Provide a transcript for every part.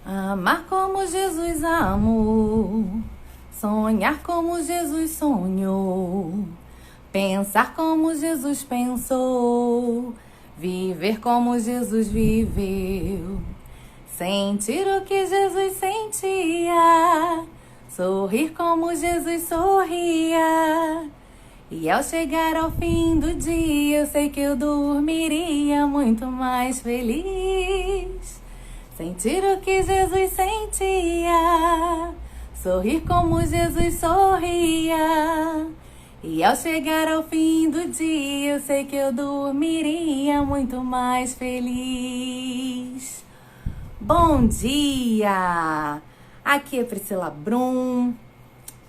Amar como Jesus amou, sonhar como Jesus sonhou, pensar como Jesus pensou, viver como Jesus viveu, sentir o que Jesus sentia, sorrir como Jesus sorria. E ao chegar ao fim do dia, eu sei que eu dormiria muito mais feliz. Sentir o que Jesus sentia, sorrir como Jesus sorria. E ao chegar ao fim do dia, eu sei que eu dormiria muito mais feliz. Bom dia! Aqui é Priscila Brum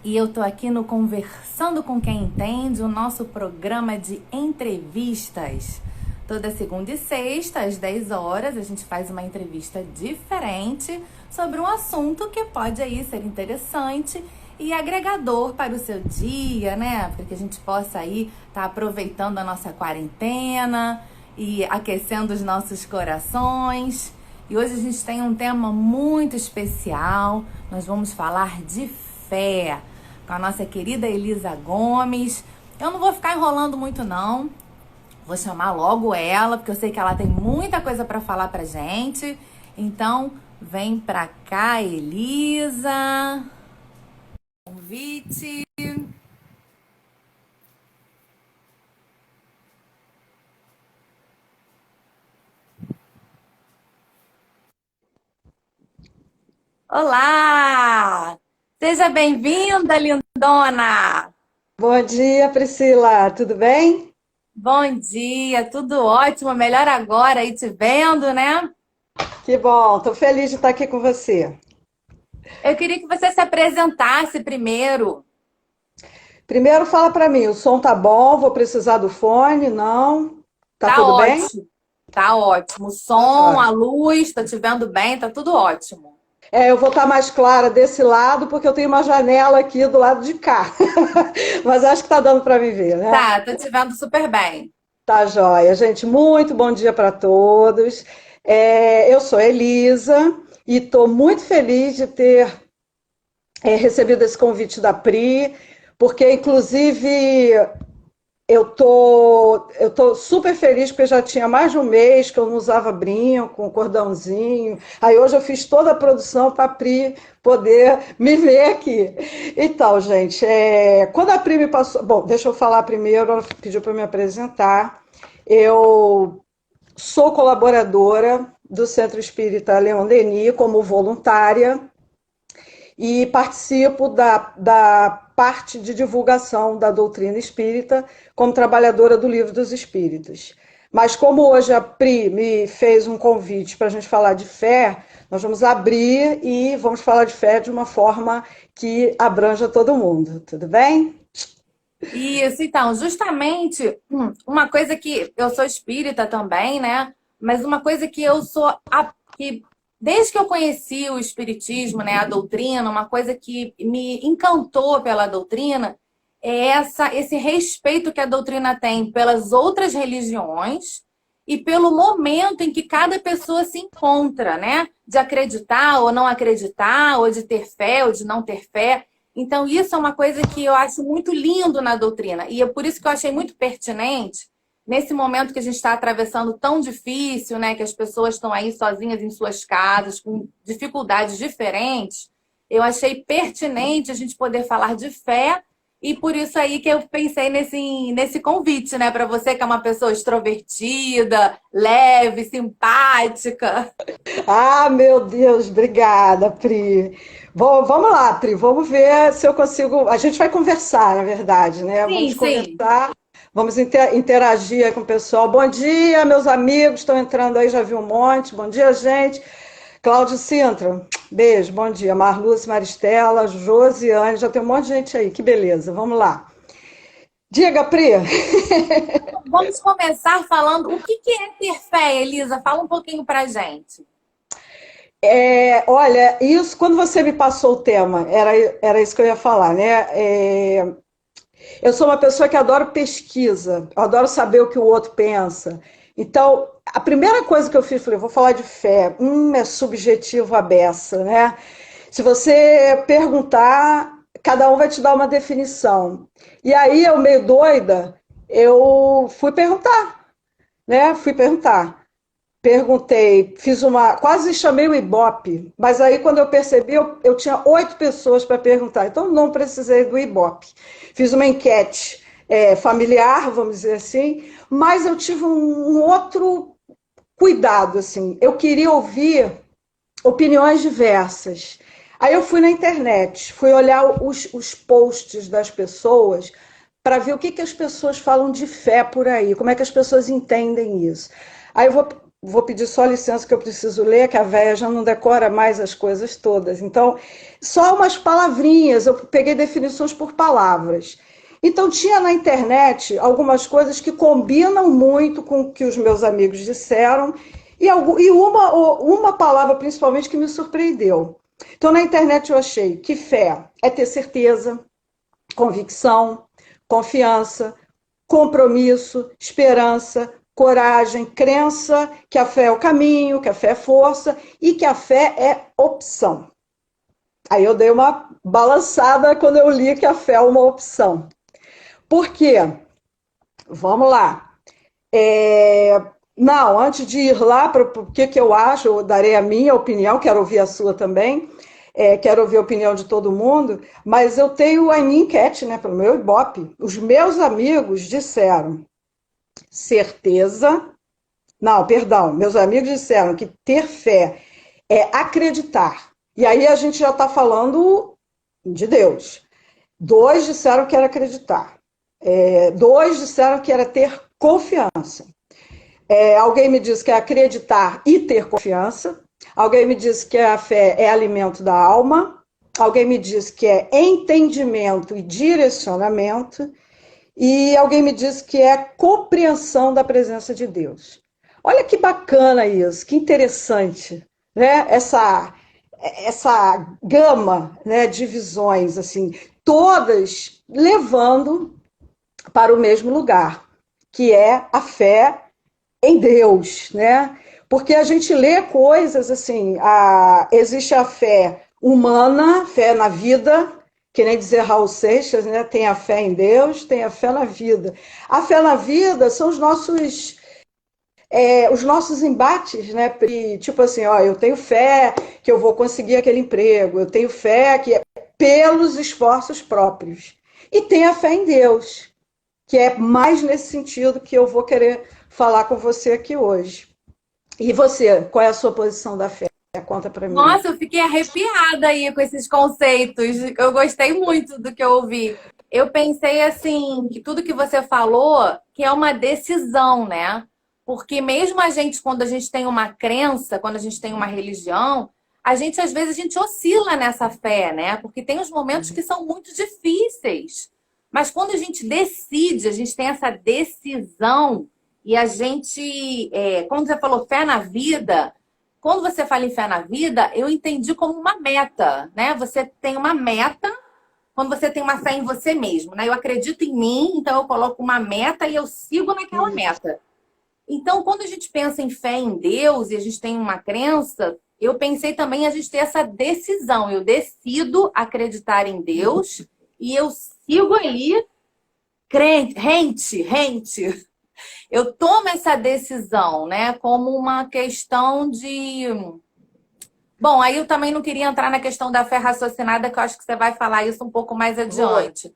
e eu tô aqui no Conversando com Quem Entende, o nosso programa de entrevistas. Toda segunda e sexta, às 10 horas, a gente faz uma entrevista diferente sobre um assunto que pode aí ser interessante e agregador para o seu dia, né? Para que a gente possa aí estar aproveitando a nossa quarentena e aquecendo os nossos corações. E hoje a gente tem um tema muito especial. Nós vamos falar de fé com a nossa querida Elisa Gomes. Eu não vou ficar enrolando muito, não. Vou chamar logo ela, porque eu sei que ela tem muita coisa para falar pra gente. Então, vem pra cá, Elisa. Convite. Olá! Seja bem-vinda, lindona! Bom dia, Priscila. Tudo bem? Bom dia, tudo ótimo, melhor agora aí te vendo, né? Que bom. Estou feliz de estar aqui com você. Eu queria que você se apresentasse primeiro. Primeiro, fala para mim. O som tá bom? Vou precisar do fone? Não? Tá Tá tudo bem? ótimo, tá ótimo. O Tá som, a jóia. luz, tá te vendo bem, tá tudo ótimo. Eu vou estar mais clara desse lado porque eu tenho uma janela aqui do lado de cá. Mas acho que tá dando para me ver, né? Tá, tô te vendo super bem. Tá joia, gente. Muito bom dia para todos. Eu sou Elisa e estou muito feliz de ter recebido esse convite da Pri, porque inclusive eu tô super feliz porque já tinha mais de um mês que eu não usava brinco, cordãozinho. Aí hoje eu fiz toda a produção para a Pri poder me ver aqui. Então, gente, quando a Pri me passou. Bom, deixa eu falar primeiro, ela pediu para me apresentar. Eu sou colaboradora do Centro Espírita Leon Denis como voluntária e participo da parte de divulgação da doutrina espírita como trabalhadora do Livro dos Espíritos. Mas como hoje a Pri me fez um convite para a gente falar de fé, nós vamos abrir e vamos falar de fé de uma forma que abranja todo mundo, tudo bem? Isso, então, justamente uma coisa que eu sou espírita também, né? Mas uma coisa que eu sou que desde que eu conheci o espiritismo, né, a doutrina, uma coisa que me encantou pela doutrina é esse respeito que a doutrina tem pelas outras religiões e pelo momento em que cada pessoa se encontra, né? De acreditar ou não acreditar, ou de ter fé ou de não ter fé. Então, isso é uma coisa que eu acho muito lindo na doutrina. E é por isso que eu achei muito pertinente, nesse momento que a gente está atravessando tão difícil, né? Que as pessoas estão aí sozinhas em suas casas, com dificuldades diferentes. Eu achei pertinente a gente poder falar de fé. E por isso aí que eu pensei nesse convite, né? Para você que é uma pessoa extrovertida, leve, simpática. Ah, meu Deus, obrigada, Pri. Bom, vamos lá, Pri, vamos ver se eu consigo. A gente vai conversar, na verdade, né? Sim, Vamos sim. conversar, vamos interagir aí com o pessoal. Bom dia, meus amigos, estão entrando aí, já vi um monte. Bom dia, gente. Cláudio Sintra, beijo, bom dia. Marluce, Maristela, Josiane, já tem um monte de gente aí, que beleza. Vamos lá. Diga, Pri. Vamos começar falando o que é ter fé, Elisa? Fala um pouquinho pra gente. Olha, isso, quando você me passou o tema, era isso que eu ia falar, né? Eu sou uma pessoa que adoro pesquisa, eu adoro saber o que o outro pensa. Então, a primeira coisa que eu fiz, falei, vou falar de fé. É subjetivo a beça, né? Se você perguntar, cada um vai te dar uma definição. E aí, eu meio doida, eu fui perguntar, né? Fui perguntar. Perguntei, fiz uma. Quase chamei o Ibope, mas aí quando eu percebi, eu tinha 8 pessoas para perguntar, então não precisei do Ibope. Fiz uma enquete familiar, vamos dizer assim, mas eu tive um outro cuidado, assim. Eu queria ouvir opiniões diversas. Aí eu fui na internet, fui olhar os posts das pessoas para ver o que as pessoas falam de fé por aí, como é que as pessoas entendem isso. Aí eu vou pedir só licença que eu preciso ler, que a véia já não decora mais as coisas todas. Então, só umas palavrinhas, eu peguei definições por palavras. Então, tinha na internet algumas coisas que combinam muito com o que os meus amigos disseram, e uma palavra, principalmente, que me surpreendeu. Então, na internet eu achei que fé é ter certeza, convicção, confiança, compromisso, esperança, coragem, crença, que a fé é o caminho, que a fé é força e que a fé é opção. Aí eu dei uma balançada quando eu li que a fé é uma opção. Por quê? Vamos lá. Não, antes de ir lá para o que eu acho, eu darei a minha opinião, quero ouvir a sua também, quero ouvir a opinião de todo mundo, mas eu tenho a minha enquete, né, pelo meu Ibope. Os meus amigos disseram certeza. Não, perdão, meus amigos disseram que ter fé é acreditar. E aí a gente já está falando de Deus. 2 disseram que era acreditar. 2 disseram que era ter confiança. Alguém me disse que é acreditar e ter confiança. Alguém me disse que a fé é alimento da alma. Alguém me disse que é entendimento e direcionamento. E alguém me disse que é compreensão da presença de Deus. Olha que bacana isso, que interessante, né? Essa gama, né, de visões, assim, todas levando para o mesmo lugar, que é a fé em Deus, né? Porque a gente lê coisas assim, existe a fé humana, fé na vida, que nem dizer Raul Seixas, né? Tem a fé em Deus, tem a fé na vida. A fé na vida são os nossos embates, né? Tipo assim, ó, eu tenho fé que eu vou conseguir aquele emprego, eu tenho fé que é pelos esforços próprios. E tem a fé em Deus, que é mais nesse sentido que eu vou querer falar com você aqui hoje. E você, qual é a sua posição da fé? Conta para mim. Nossa, eu fiquei arrepiada aí com esses conceitos. Eu gostei muito do que eu ouvi. Eu pensei assim, que tudo que você falou, que é uma decisão, né? Porque mesmo a gente, quando a gente tem uma crença, quando a gente tem uma religião, às vezes a gente oscila nessa fé, né? Porque tem os momentos que são muito difíceis. Mas quando a gente decide, a gente tem essa decisão e a gente, quando você falou fé na vida, quando você fala em fé na vida, eu entendi como uma meta, né? Você tem uma meta quando você tem uma fé em você mesmo, né? Eu acredito em mim, então eu coloco uma meta e eu sigo naquela meta. Então, quando a gente pensa em fé em Deus e a gente tem uma crença, eu pensei também a gente ter essa decisão. Eu decido acreditar em Deus e eu sigo ali rente. Eu tomo essa decisão, né, como uma questão de... Bom, aí eu também não queria entrar na questão da fé raciocinada, que eu acho que você vai falar isso um pouco mais adiante.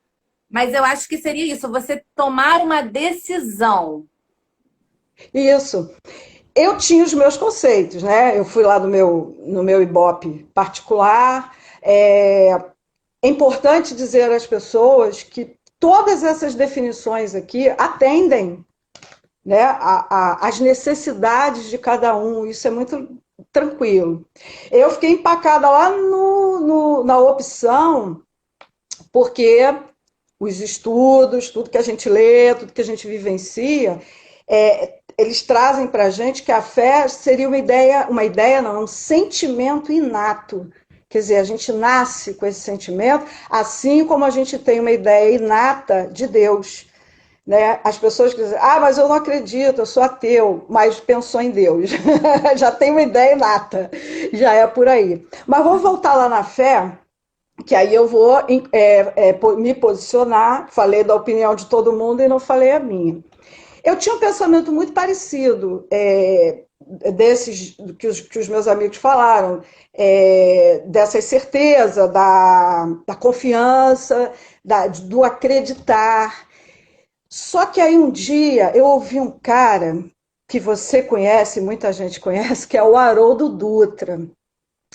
Mas eu acho que seria isso, você tomar uma decisão. Isso. Eu tinha os meus conceitos, né? Eu fui lá no meu Ibope particular. É importante dizer às pessoas que todas essas definições aqui atendem, né, as necessidades de cada um. Isso é muito tranquilo. Eu fiquei empacada lá na opção, porque os estudos, tudo que a gente lê, tudo que a gente vivencia, eles trazem para a gente que a fé seria uma ideia não, um sentimento inato. Quer dizer, a gente nasce com esse sentimento, assim como a gente tem uma ideia inata de Deus. né? As pessoas que dizem, ah, mas eu não acredito, eu sou ateu, mas pensou em Deus. Já tem uma ideia inata, já é por aí. Mas vamos voltar lá na fé, que aí eu vou me posicionar, falei da opinião de todo mundo e não falei a minha. Eu tinha um pensamento muito parecido, desses que os meus amigos falaram, dessa certeza, da confiança, do acreditar. Só que aí um dia eu ouvi um cara que você conhece, muita gente conhece, que é o Haroldo Dutra.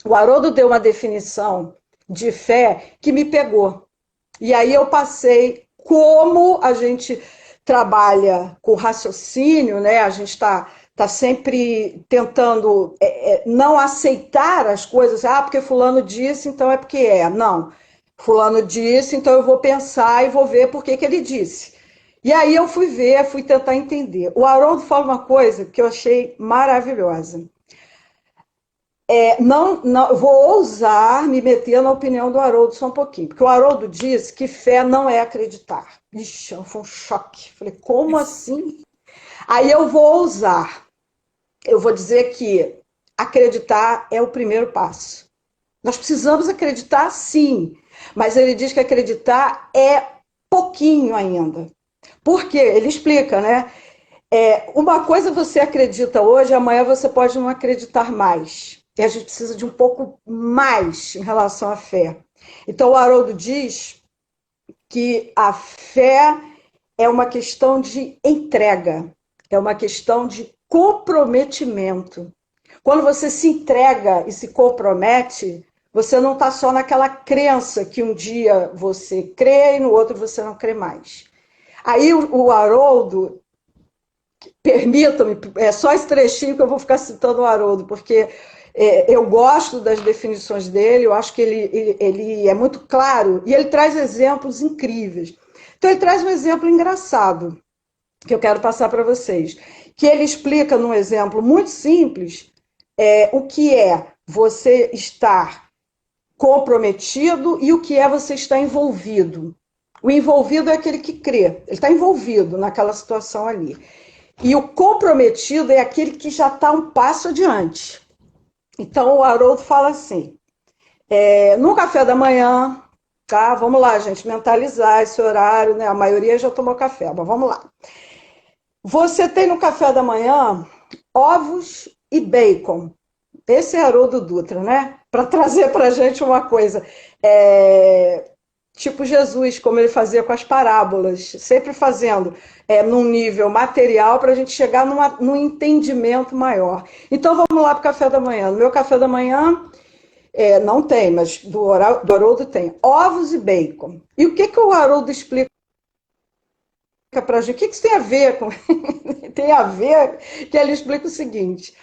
O Haroldo deu uma definição de fé que me pegou. E aí eu passei como a gente trabalha com raciocínio, né? A gente tá sempre tentando não aceitar as coisas. Ah, porque fulano disse, então é porque é. Não. Fulano disse, então eu vou pensar e vou ver por que que ele disse. E aí eu fui ver, fui tentar entender. O Haroldo fala uma coisa que eu achei maravilhosa. Não, vou ousar me meter na opinião do Haroldo só um pouquinho, porque o Haroldo diz que fé não é acreditar. Ixi, foi um choque. Falei, como assim? Aí eu vou ousar. Eu vou dizer que acreditar é o primeiro passo. Nós precisamos acreditar, sim, mas ele diz que acreditar é pouquinho ainda. Por quê? Ele explica, né? Uma coisa você acredita hoje, amanhã você pode não acreditar mais. E a gente precisa de um pouco mais em relação à fé. Então, o Haroldo diz que a fé é uma questão de entrega, é uma questão de comprometimento. Quando você se entrega e se compromete, você não está só naquela crença que um dia você crê e no outro você não crê mais. Aí o Haroldo, permitam-me, é só esse trechinho que eu vou ficar citando o Haroldo, porque eu gosto das definições dele, eu acho que ele é muito claro e ele traz exemplos incríveis. Então, ele traz um exemplo engraçado que eu quero passar para vocês, que ele explica num exemplo muito simples o que é você estar comprometido e o que é você estar envolvido. O envolvido é aquele que crê, ele está envolvido naquela situação ali. E o comprometido é aquele que já está um passo adiante. Então, o Haroldo fala assim, no café da manhã, tá? Vamos lá, gente, mentalizar esse horário, né? A maioria já tomou café, mas vamos lá. Você tem no café da manhã ovos e bacon. Esse é Haroldo Dutra, né? Para trazer para a gente uma coisa. Tipo Jesus, como ele fazia com as parábolas, sempre fazendo num nível material para a gente chegar num entendimento maior. Então vamos lá para o café da manhã. No meu café da manhã, não tem, mas do Haroldo tem ovos e bacon. E o que o Haroldo explica para a gente? O que isso tem a ver com. Tem a ver que ele explica o seguinte: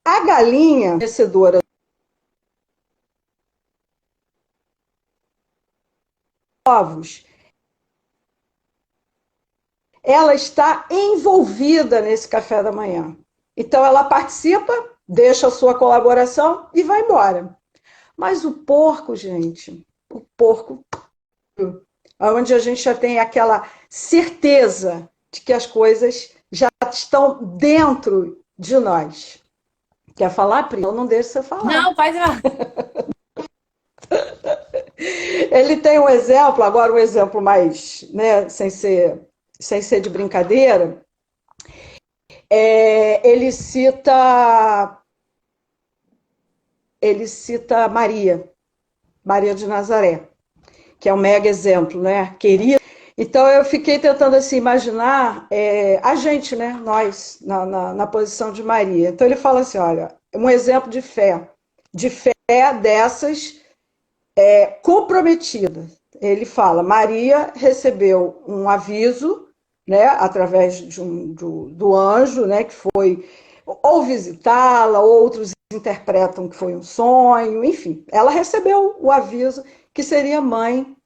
a galinha vencedora dos ovos, ela está envolvida nesse café da manhã. Então ela participa, deixa a sua colaboração e vai embora. Mas o porco, gente, o porco, onde a gente já tem aquela certeza de que as coisas já estão dentro de nós. Quer falar, Pri? Eu não deixo você falar. Não, pode falar. Ele tem um exemplo, agora um exemplo mais, né, sem ser de brincadeira. Ele cita Maria de Nazaré, que é um mega exemplo, né? Querida. Então eu fiquei tentando assim imaginar a gente, né? Nós na posição de Maria. Então ele fala assim, olha, um exemplo de fé dessas comprometida. Ele fala, Maria recebeu um aviso, né, através do anjo, né, que foi ou visitá-la, outros interpretam que foi um sonho, enfim, ela recebeu o aviso que seria mãe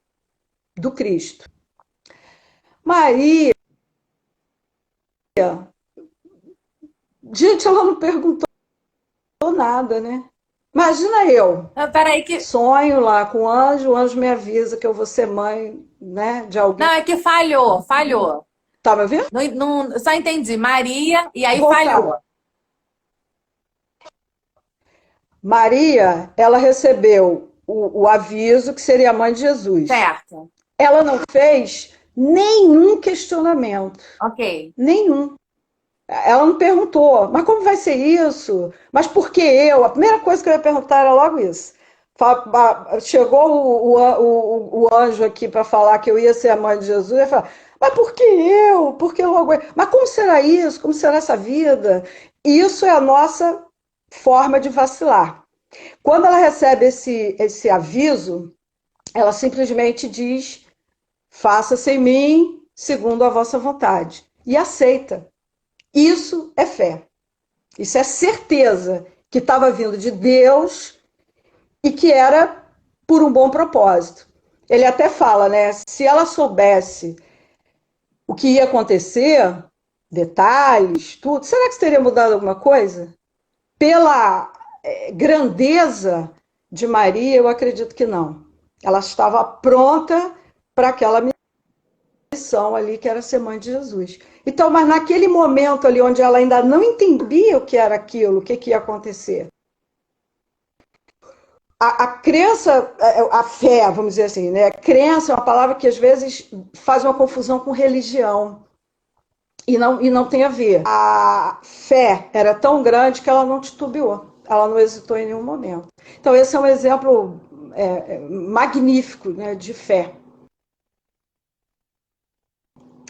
do Cristo. Maria, gente, ela não perguntou nada, né? Imagina eu, Peraí que... sonho lá com o anjo me avisa que eu vou ser mãe, né, de alguém. Não, é que falhou. Tá me ouvindo? Só entendi. Maria, e aí Voltar. falhou. Maria, ela recebeu o aviso que seria a mãe de Jesus. Certo. Ela não fez nenhum questionamento, Ok. nenhum. Ela não perguntou, mas como vai ser isso? Mas por que eu? A primeira coisa que eu ia perguntar era logo isso. Chegou o anjo aqui para falar que eu ia ser a mãe de Jesus, eu ia falar, mas por que eu? Por que logo eu? Mas como será isso? Como será essa vida? Isso é a nossa forma de vacilar. Quando ela recebe esse aviso, ela simplesmente diz: faça-se em mim segundo a vossa vontade. E aceita. Isso é fé. Isso é certeza que estava vindo de Deus e que era por um bom propósito. Ele até fala, né? Se ela soubesse o que ia acontecer, detalhes, tudo, será que isso teria mudado alguma coisa? Pela grandeza de Maria, eu acredito que não. Ela estava pronta para aquela missão ali, que era ser mãe de Jesus. Então, mas naquele momento ali, onde ela ainda não entendia o que era aquilo, o que ia acontecer, a crença, a fé, vamos dizer assim, né? Crença é uma palavra que às vezes faz uma confusão com religião. E não tem a ver. A fé era tão grande que ela não titubeou, ela não hesitou em nenhum momento. Então, esse é um exemplo magnífico, né, de fé.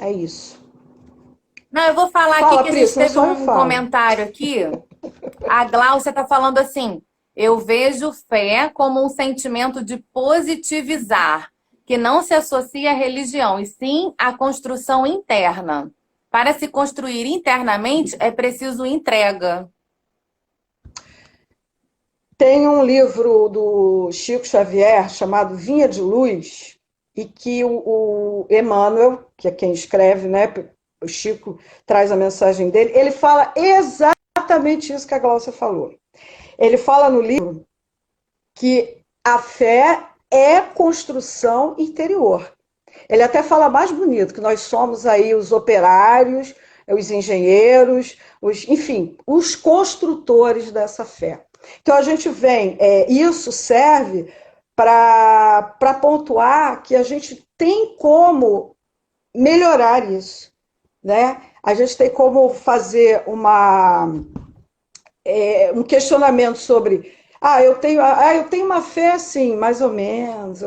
É isso. Não, eu vou falar aqui Fala, que a Pri, gente senão teve só eu um falo. comentário aqui. A Gláucia está falando assim: eu vejo fé como um sentimento de positivizar, que não se associa à religião, e sim à construção interna. Para se construir internamente, é preciso entrega. Tem um livro do Chico Xavier chamado Vinha de Luz, e que o Emmanuel, que é quem escreve, né? O Chico traz a mensagem dele, ele fala exatamente isso que a Glaucia falou. Ele fala no livro que a fé é construção interior. Ele até fala mais bonito, que nós somos aí os operários, os engenheiros, enfim, os construtores dessa fé. Então a gente vem, isso serve para pontuar que a gente tem como melhorar isso, né? A gente tem como fazer um questionamento sobre, eu tenho uma fé assim, mais ou menos.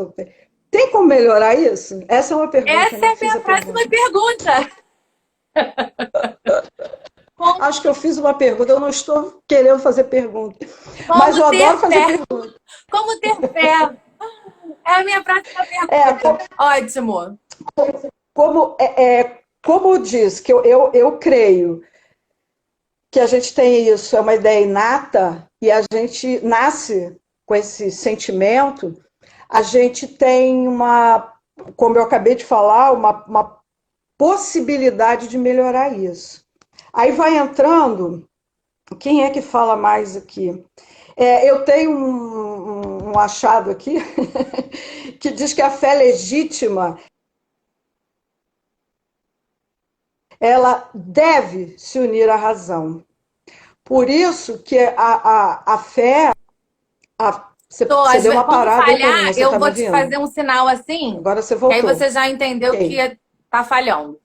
Tem como melhorar isso? Essa é uma pergunta, Essa né? é a Fiz minha a próxima pergunta. pergunta. Como, Acho que eu fiz uma pergunta, eu não estou querendo fazer pergunta, mas como eu ter adoro fazer fé? pergunta. Como ter fé? É a minha próxima É, pergunta. Ótimo. como diz, que eu creio que a gente tem isso, é uma ideia inata, e a gente nasce com esse sentimento, a gente tem como eu acabei de falar, uma possibilidade de melhorar isso. Aí vai entrando, quem é que fala mais aqui? Eu tenho um achado aqui que diz que a fé legítima ela deve se unir à razão. Por isso que a fé. Tô, Você deu uma quando parada aí para mim, falhar, você eu está me vou te ouvindo? fazer um sinal assim, Agora você que aí voltou. você já entendeu Ok, que tá falhando.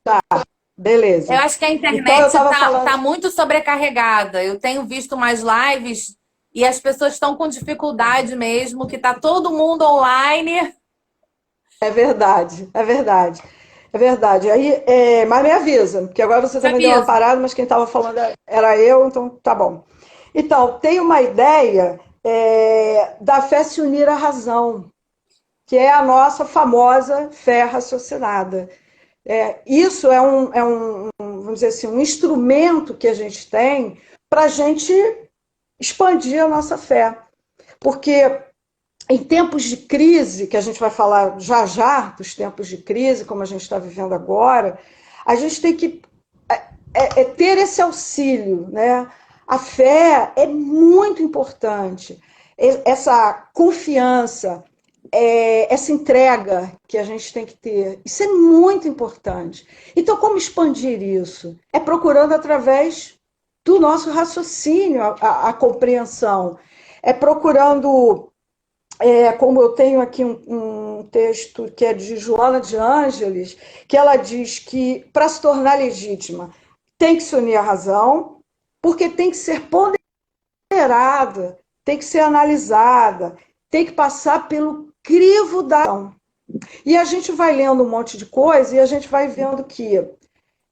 Eu beleza. acho que a Então eu internet estava tá falando. muito sobrecarregada. Eu tenho visto umas lives e as pessoas estão com dificuldade mesmo, que tá todo mundo online. É verdade, é verdade. É verdade. Aí, mas me avisa, porque agora você Te também deu uma aviso. parada, mas quem estava falando era eu, então tá bom. Então, tem uma ideia da fé se unir à razão, que é a nossa famosa fé raciocinada. Isso vamos dizer assim, um instrumento que a gente tem para a gente expandir a nossa fé. Porque em tempos de crise, que a gente vai falar já já dos tempos de crise, como a gente está vivendo agora, a gente tem que ter esse auxílio, né? A fé é muito importante. Essa confiança, essa entrega que a gente tem que ter. Isso é muito importante. Então, como expandir isso? É procurando através do nosso raciocínio a compreensão. É procurando, como eu tenho aqui um texto que é de Joana de Ângeles, que ela diz que para se tornar legítima tem que se unir à razão, porque tem que ser ponderada, tem que ser analisada, tem que passar pelo crivo da razão. E a gente vai lendo um monte de coisa e a gente vai vendo que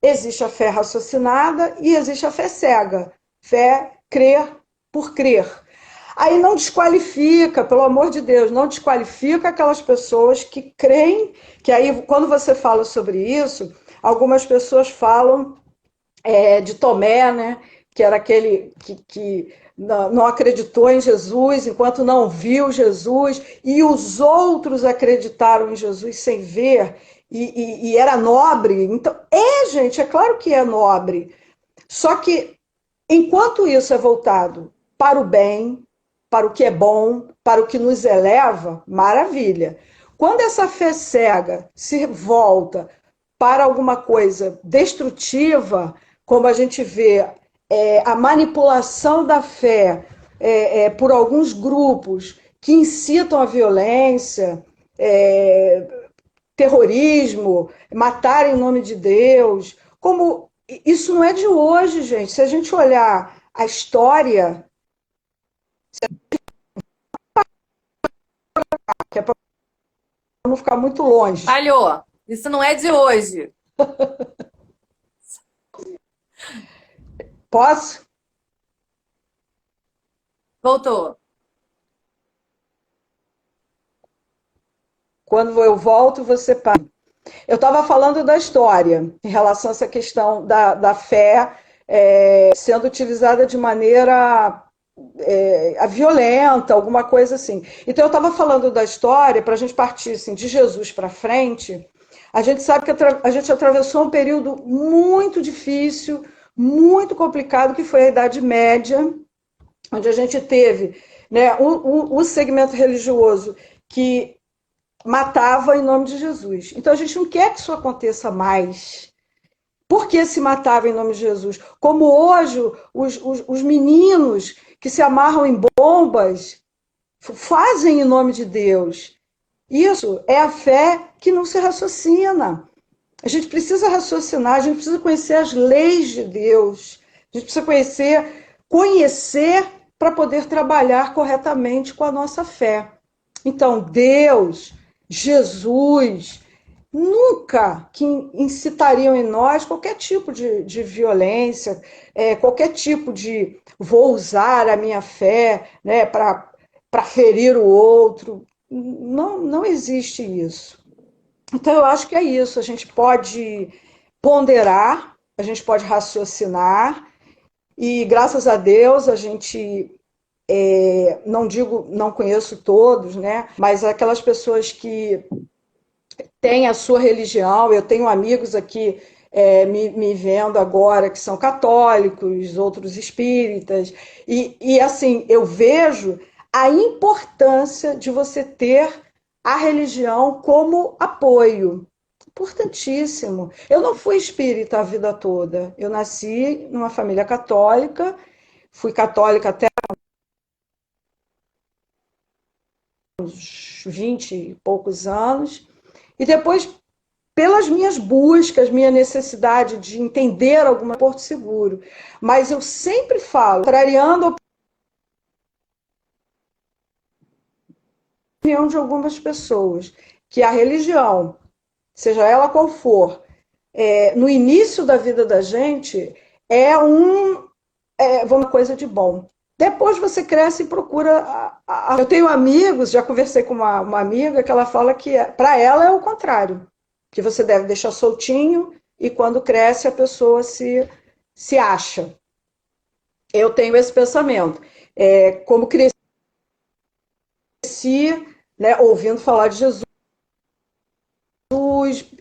existe a fé raciocinada e existe a fé cega. Fé, crer por crer. Aí não desqualifica, pelo amor de Deus, não desqualifica aquelas pessoas que creem, que aí, quando você fala sobre isso, algumas pessoas falam de Tomé, né, que era aquele que não acreditou em Jesus enquanto não viu Jesus, e os outros acreditaram em Jesus sem ver, e era nobre. Então, gente, é claro que é nobre. Só que, enquanto isso é voltado para o bem, para o que é bom, para o que nos eleva, maravilha. Quando essa fé cega se volta para alguma coisa destrutiva, como a gente vê a manipulação da fé por alguns grupos que incitam a violência, terrorismo, matar em nome de Deus, como isso não é de hoje, gente. Se a gente olhar a história, que é para não ficar muito longe. Falhou. Isso não é de hoje. Posso? Voltou. Quando eu volto, você para. Eu estava falando da história, em relação a essa questão da fé sendo utilizada de maneira violenta, alguma coisa assim. Então, eu estava falando da história, para a gente partir assim, de Jesus para frente. A gente sabe que a gente atravessou um período muito difícil, muito complicado, que foi a Idade Média, onde a gente teve, né, o segmento religioso que matava em nome de Jesus. Então a gente não quer que isso aconteça mais. Por que se matava em nome de Jesus? Como hoje os meninos que se amarram em bombas fazem em nome de Deus. Isso é a fé que não se raciocina. A gente precisa raciocinar, a gente precisa conhecer as leis de Deus. A gente precisa conhecer para poder trabalhar corretamente com a nossa fé. Então, Deus, Jesus, nunca que incitariam em nós qualquer tipo de violência, qualquer tipo de vou usar a minha fé, né, para ferir o outro. Não, não existe isso. Então, eu acho que é isso. A gente pode ponderar, a gente pode raciocinar, e graças a Deus a gente não digo, não conheço todos, né? Mas aquelas pessoas que têm a sua religião, eu tenho amigos aqui me vendo agora que são católicos, outros espíritas, e assim, eu vejo a importância de você ter a religião como apoio. Importantíssimo. Eu não fui espírita a vida toda. Eu nasci numa família católica, fui católica até uns 20 e poucos anos, e depois, pelas minhas buscas, minha necessidade de entender alguma Porto Seguro. Mas eu sempre falo, contrariando a opinião de algumas pessoas, que a religião, seja ela qual for, no início da vida da gente, uma coisa de bom. Depois você cresce e procura. Eu tenho amigos, já conversei com uma amiga que ela fala que para ela é o contrário, que você deve deixar soltinho e quando cresce a pessoa se acha. Eu tenho esse pensamento. Como cresci, né, ouvindo falar de Jesus,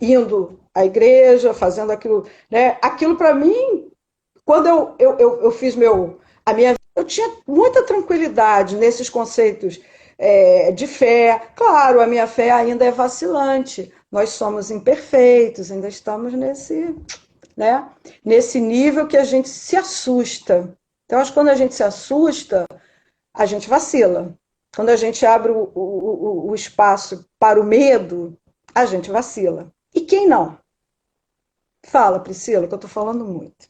indo à igreja, fazendo aquilo, né? Aquilo para mim, quando eu fiz a minha, eu tinha muita tranquilidade nesses conceitos de fé. Claro, a minha fé ainda é vacilante. Nós somos imperfeitos, ainda estamos né, nesse nível que a gente se assusta. Então, acho que quando a gente se assusta, a gente vacila. Quando a gente abre o espaço para o medo, a gente vacila. E quem não? Fala, Priscila, que eu estou falando muito.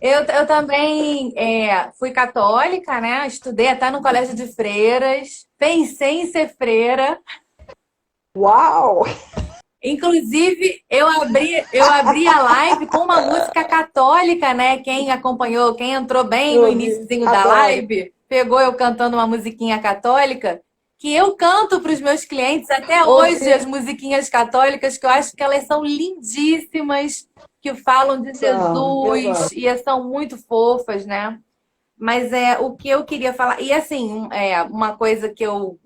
Eu também fui católica, né? Estudei até no colégio de freiras. Pensei em ser freira. Uau! Inclusive, eu abri a live com uma música católica, né? Quem acompanhou, quem entrou bem no Eu vi, iniciozinho da adoro. live, pegou eu cantando uma musiquinha católica, que eu canto para os meus clientes até hoje, Ouvi, as musiquinhas católicas, que eu acho que elas são lindíssimas, que falam de eu Jesus gosto. e são muito fofas, né? Mas o que eu queria falar, e assim, uma coisa que eu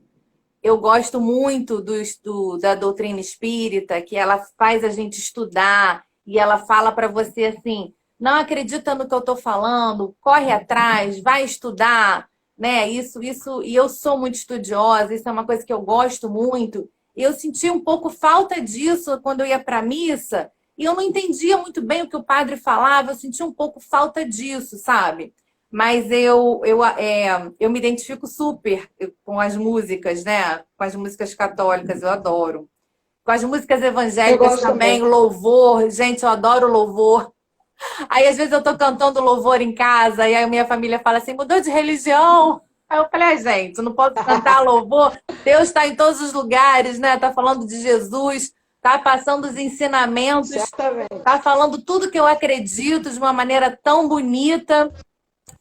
gosto muito da doutrina espírita, que ela faz a gente estudar e ela fala para você assim: não acredita no que eu estou falando, corre atrás, vai estudar, né? Isso, e eu sou muito estudiosa, isso é uma coisa que eu gosto muito. E eu senti um pouco falta disso quando eu ia para a missa, e eu não entendia muito bem o que o padre falava, eu senti um pouco falta disso, sabe? Mas eu me identifico super com as músicas, né? Com as músicas católicas, eu adoro. Com as músicas Eu evangélicas gosto também, também. louvor. Gente, eu adoro louvor. Aí, às vezes, eu tô cantando louvor em casa e aí a minha família fala assim, mudou de religião? Aí eu falei, gente, eu não posso cantar louvor. Deus está em todos os lugares, né? Tá falando de Jesus, tá passando os ensinamentos, Certamente. tá falando tudo que eu acredito de uma maneira tão bonita.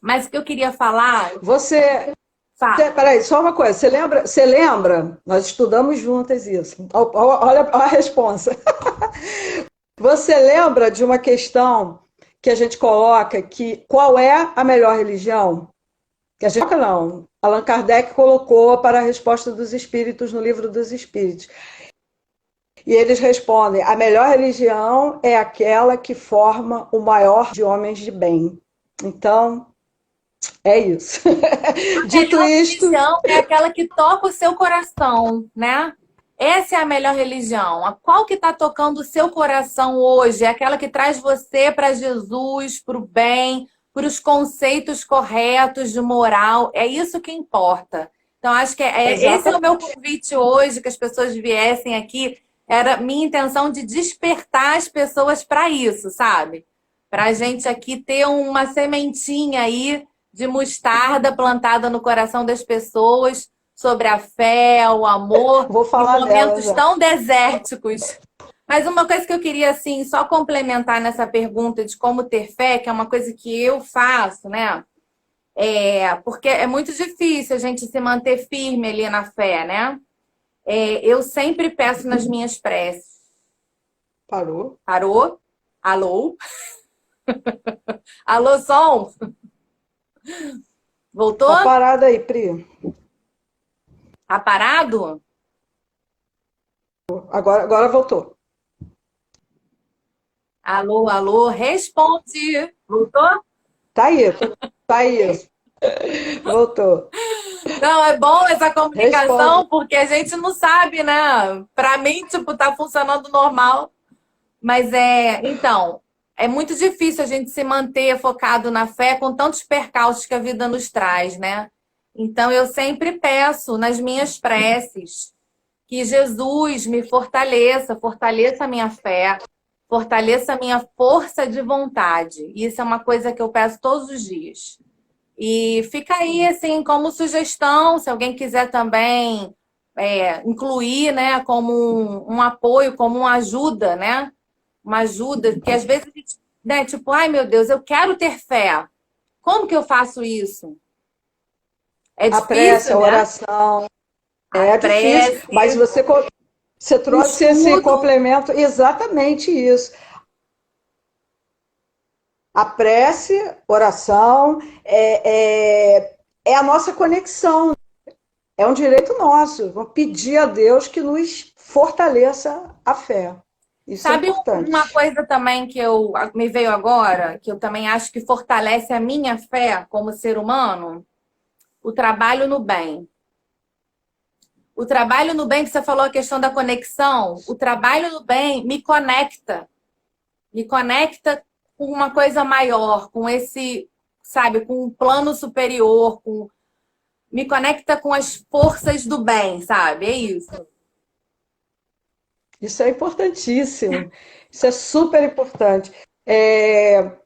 Mas o que eu queria falar, Você, fala. peraí, só uma coisa. Você lembra? Nós estudamos juntas isso. Olha a responsa. Você lembra de uma questão que a gente coloca que qual é a melhor religião? Que a gente não. Allan Kardec colocou para a resposta dos espíritos no livro dos espíritos. E eles respondem: a melhor religião é aquela que forma o maior de homens de bem. Então, é isso. A Dito melhor isto, religião é aquela que toca o seu coração, né? Essa é a melhor religião. A qual que está tocando o seu coração hoje? É aquela que traz você para Jesus, para o bem, para os conceitos corretos de moral. É isso que importa. Então, acho que esse é o meu exatamente. convite hoje, que as pessoas viessem aqui. Era minha intenção de despertar as pessoas para isso, sabe? Para a gente aqui ter uma sementinha aí de mostarda plantada no coração das pessoas sobre a fé, o amor, Vou em falar dela momentos já. tão desérticos. Mas uma coisa que eu queria assim só complementar nessa pergunta de como ter fé, que é uma coisa que eu faço, né? Porque é muito difícil a gente se manter firme ali na fé, né? Eu sempre peço nas minhas preces. Parou? Parou? Alô? Alô, som? Tá Voltou? parada aí, Pri. Tá parado? Agora voltou. Alô, alô, responde. Voltou? Tá aí, tá aí. Voltou. Não, é bom essa Responde. comunicação porque a gente não sabe, né? Pra mim, tipo, tá funcionando normal. Mas então, é muito difícil a gente se manter focado na fé com tantos percalços que a vida nos traz, né? Então, eu sempre peço nas minhas preces que Jesus me fortaleça, fortaleça a minha fé, fortaleça a minha força de vontade. Isso é uma coisa que eu peço todos os dias. E fica aí, assim, como sugestão, se alguém quiser também incluir, né, como um apoio, como uma ajuda, né? Uma ajuda, que às vezes a gente, né, tipo, ai meu Deus, eu quero ter fé. Como que eu faço isso? É A prece, difícil, a né? oração, A é difícil, mas prece, você o trouxe esse estudo. complemento, exatamente isso. A prece, oração, é a nossa conexão, é um direito nosso. Vamos pedir a Deus que nos fortaleça a fé. Isso é Sabe uma importante. coisa também que me veio agora, que eu também acho que fortalece a minha fé como ser humano? O trabalho no bem. O trabalho no bem, que você falou a questão da conexão, o trabalho no bem me conecta com uma coisa maior, com esse, sabe, com um plano superior, me conecta com as forças do bem, sabe? É isso. Isso é importantíssimo. Isso é super importante. É,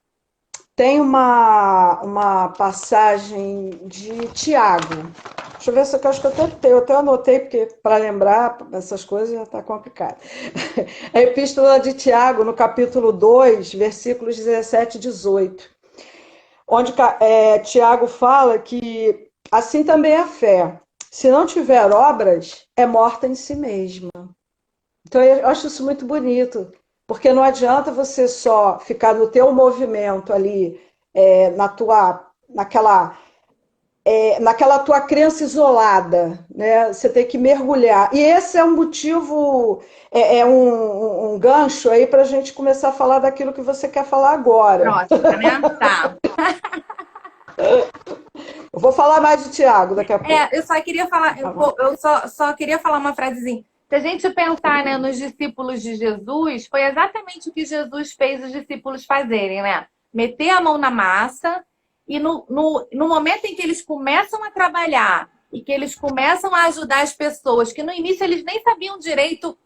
tem uma passagem de Tiago. Deixa eu ver se eu acho que eu até anotei, porque para lembrar essas coisas já está complicado. A Epístola de Tiago, no capítulo 2, versículos 17 e 18, onde Tiago fala que assim também é a fé. Se não tiver obras, é morta em si mesma. Então eu acho isso muito bonito, porque não adianta você só ficar no teu movimento ali, naquela tua crença isolada, né? Você tem que mergulhar. E esse é um motivo, um gancho aí para a gente começar a falar daquilo que você quer falar agora. Próxima, né? Tá. Eu vou falar mais de Tiago daqui a pouco. Eu só queria falar, eu só queria falar uma frasezinha. Se a gente pensar, né, nos discípulos de Jesus, foi exatamente o que Jesus fez os discípulos fazerem, né? Meter a mão na massa e no momento em que eles começam a trabalhar e que eles começam a ajudar as pessoas, que no início eles nem sabiam direito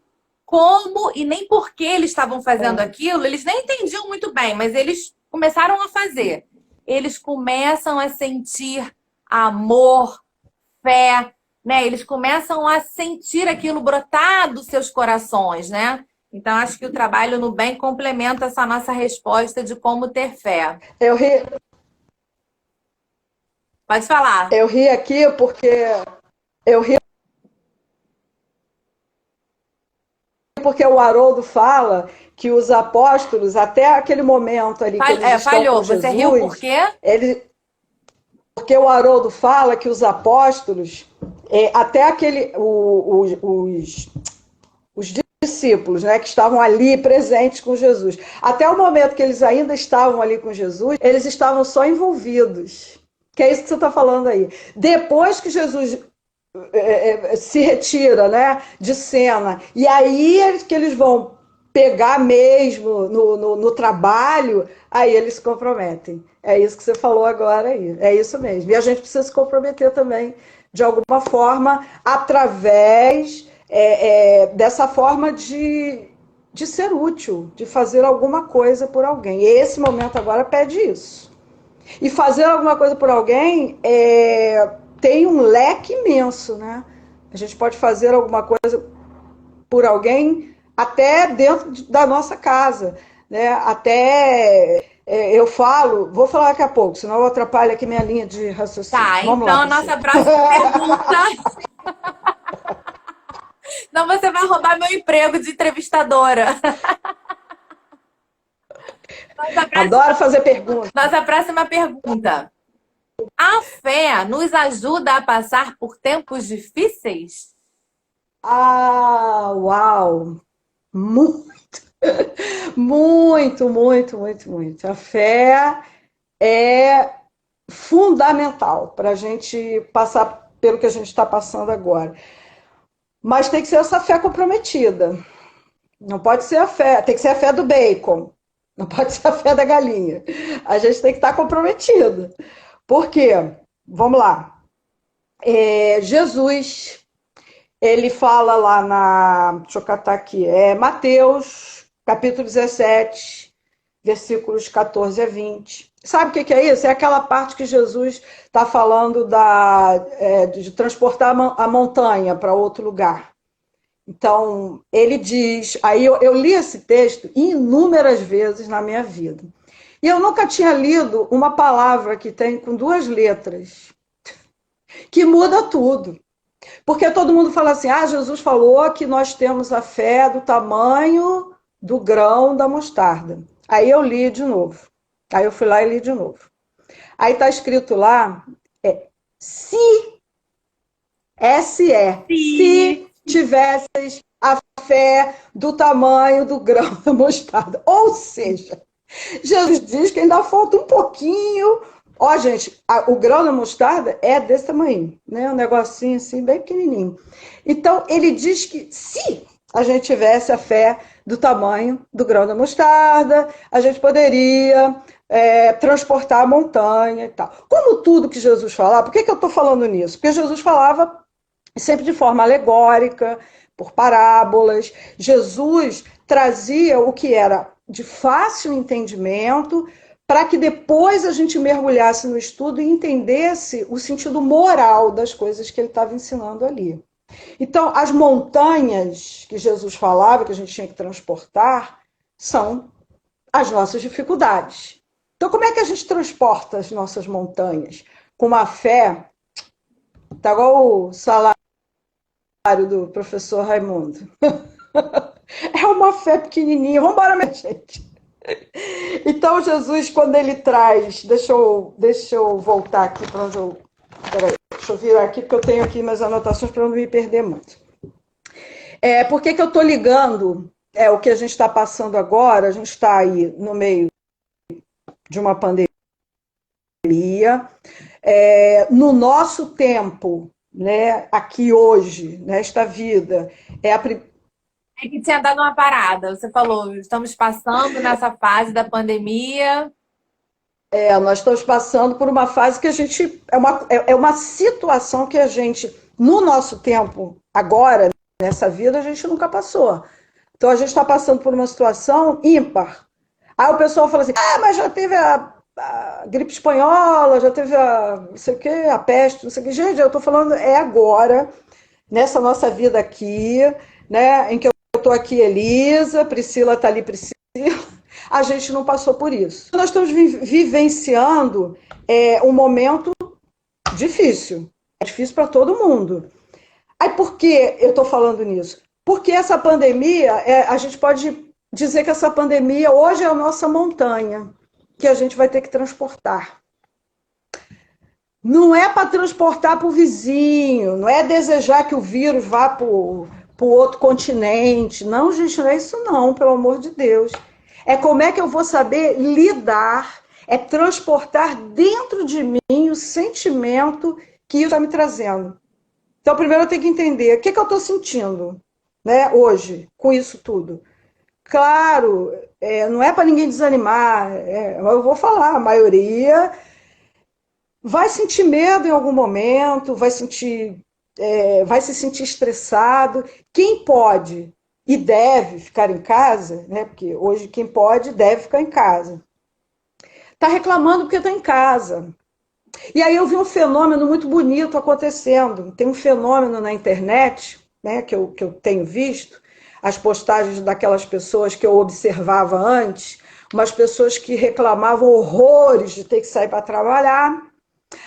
como e nem por que eles estavam fazendo aquilo, eles nem entendiam muito bem, mas eles começaram a fazer. Eles começam a sentir amor, fé, né? Eles começam a sentir aquilo brotar dos seus corações, né? Então, acho que o trabalho no bem complementa essa nossa resposta de como ter fé. Eu ri, Pode falar. eu ri aqui eu ri porque o Haroldo fala que os apóstolos, até aquele momento ali que eles estão Falhou. com Você riu por Jesus, quê? porque o Haroldo fala que os apóstolos, até os discípulos, né, que estavam ali presentes com Jesus, até o momento que eles ainda estavam ali com Jesus, eles estavam só envolvidos. Que é isso que você está falando aí. Depois que Jesus se retira, né, de cena, e aí que eles vão pegar mesmo no trabalho, aí eles se comprometem. É isso que você falou agora aí. É isso mesmo. E a gente precisa se comprometer também, de alguma forma, através dessa forma de ser útil, de fazer alguma coisa por alguém. E esse momento agora pede isso. E fazer alguma coisa por alguém tem um leque imenso, né? A gente pode fazer alguma coisa por alguém até dentro da nossa casa, né? Até vou falar daqui a pouco, senão eu atrapalho aqui minha linha de raciocínio. Tá, Vamos então lá, a nossa Priscila. próxima pergunta. Não, você vai roubar meu emprego de entrevistadora. Nossa próxima, Adoro fazer perguntas. nossa próxima pergunta. A fé nos ajuda a passar por tempos difíceis? Ah, uau! Muito, muito, muito, muito, muito. A fé é fundamental para a gente passar pelo que a gente está passando agora. Mas tem que ser essa fé comprometida. Não pode ser a fé, tem que ser a fé do bacon. Não pode ser a fé da galinha. A gente tem que estar comprometido. Por quê? Vamos lá. Jesus, ele fala lá deixa eu catar aqui, Mateus, capítulo 17, versículos 14 a 20. Sabe o que é isso? É aquela parte que Jesus está falando de transportar a montanha para outro lugar. Então, ele diz... Aí eu li esse texto inúmeras vezes na minha vida. E eu nunca tinha lido uma palavra que tem com duas letras, que muda tudo. Porque todo mundo fala assim, Jesus falou que nós temos a fé do tamanho do grão da mostarda. Aí eu li de novo. Aí eu fui lá e li de novo. Aí está escrito lá, se, se tivesses a fé do tamanho do grão da mostarda. Ou seja, Jesus diz que ainda falta um pouquinho Ó, gente, o grão da mostarda é desse tamanho, né? Um negocinho assim, bem pequenininho. Então, ele diz que se a gente tivesse a fé do tamanho do grão da mostarda, a gente poderia transportar a montanha e tal. Como tudo que Jesus falava, por que eu estou falando nisso? Porque Jesus falava sempre de forma alegórica, por parábolas. Jesus trazia o que era de fácil entendimento, para que depois a gente mergulhasse no estudo e entendesse o sentido moral das coisas que ele estava ensinando ali. Então, as montanhas que Jesus falava, que a gente tinha que transportar, são as nossas dificuldades. Então, como é que a gente transporta as nossas montanhas? Com uma fé, tá igual o salário do professor Raimundo. É uma fé pequenininha. Vamos embora, minha gente. Então, Jesus, quando ele traz... Deixa eu voltar aqui para onde eu... Peraí, deixa eu virar aqui, porque eu tenho aqui minhas anotações para não me perder muito. Por que eu estou ligando o que a gente está passando agora? A gente está aí no meio de uma pandemia. No nosso tempo, né, aqui hoje, nesta vida, É que tinha dado uma parada. Você falou, estamos passando nessa fase da pandemia. Nós estamos passando por uma fase que a gente. É uma situação que a gente, no nosso tempo, agora, nessa vida, a gente nunca passou. Então a gente está passando por uma situação ímpar. Aí o pessoal fala assim: mas já teve a gripe espanhola, já teve não sei o quê, a peste, não sei o quê. Gente, eu estou falando, agora, nessa nossa vida aqui, né, em que eu estou aqui, Elisa, Priscila está ali, Priscila. A gente não passou por isso. Nós estamos vivenciando um momento difícil. É difícil para todo mundo. Aí por que eu estou falando nisso? Porque essa pandemia, a gente pode dizer que essa pandemia hoje é a nossa montanha, que a gente vai ter que transportar. Não é para transportar para o vizinho, não é desejar que o vírus vá para o outro continente. Não, gente, não é isso não, pelo amor de Deus. É como é que eu vou saber lidar, transportar dentro de mim o sentimento que isso está me trazendo. Então, primeiro eu tenho que entender o que eu estou sentindo, né, hoje, com isso tudo. Claro, não é para ninguém desanimar, eu vou falar, a maioria vai sentir medo em algum momento, vai se sentir estressado. Quem pode e deve ficar em casa, né? Porque hoje quem pode deve ficar em casa. Está reclamando porque está em casa. E aí eu vi um fenômeno muito bonito acontecendo. Tem um fenômeno na internet, né, que eu tenho visto, as postagens daquelas pessoas que eu observava antes, umas pessoas que reclamavam horrores de ter que sair para trabalhar,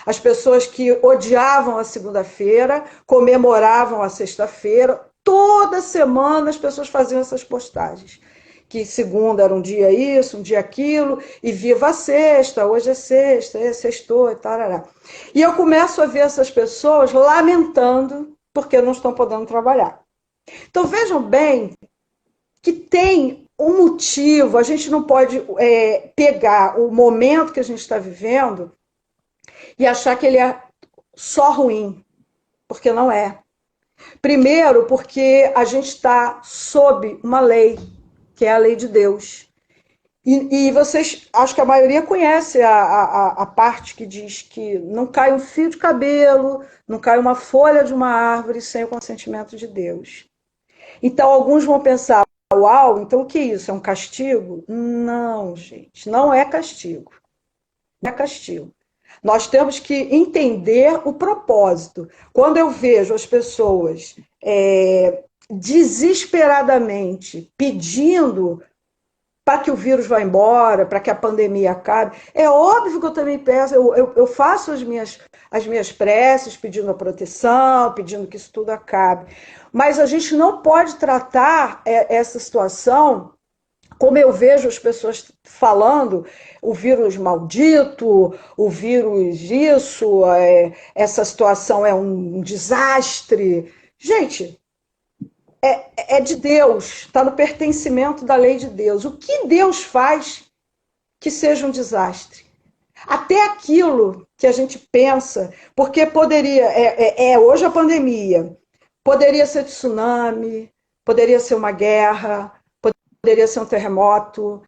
as pessoas que odiavam a segunda-feira, comemoravam a sexta-feira. Toda semana as pessoas faziam essas postagens. Que segunda era um dia isso, um dia aquilo, e viva a sexta, hoje é sexta, sextou e tal. E eu começo a ver essas pessoas lamentando porque não estão podendo trabalhar. Então vejam bem que tem um motivo, a gente não pode pegar o momento que a gente está vivendo e achar que ele é só ruim, porque não é. Primeiro, porque a gente está sob uma lei, que é a lei de Deus. E vocês, acho que a maioria conhece a parte que diz que não cai um fio de cabelo, não cai uma folha de uma árvore sem o consentimento de Deus. Então, alguns vão pensar, uau, então o que é isso? É um castigo? Não, gente, não é castigo. Não é castigo. Nós temos que entender o propósito. Quando eu vejo as pessoas desesperadamente pedindo para que o vírus vá embora, para que a pandemia acabe, é óbvio que eu também peço, eu faço as minhas preces pedindo a proteção, pedindo que isso tudo acabe. Mas a gente não pode tratar essa situação como eu vejo as pessoas falando, o vírus maldito, o vírus isso, essa situação é um desastre. Gente, é de Deus, está no pertencimento da lei de Deus. O que Deus faz que seja um desastre? Até aquilo que a gente pensa, porque poderia, hoje a pandemia, poderia ser tsunami, poderia ser uma guerra, poderia ser um terremoto.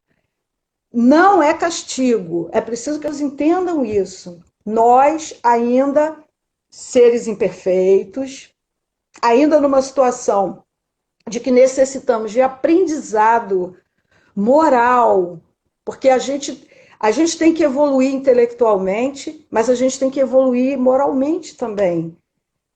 Não é castigo, é preciso que eles entendam isso. Nós, ainda seres imperfeitos, ainda numa situação de que necessitamos de aprendizado moral, porque a gente tem que evoluir intelectualmente, mas a gente tem que evoluir moralmente também.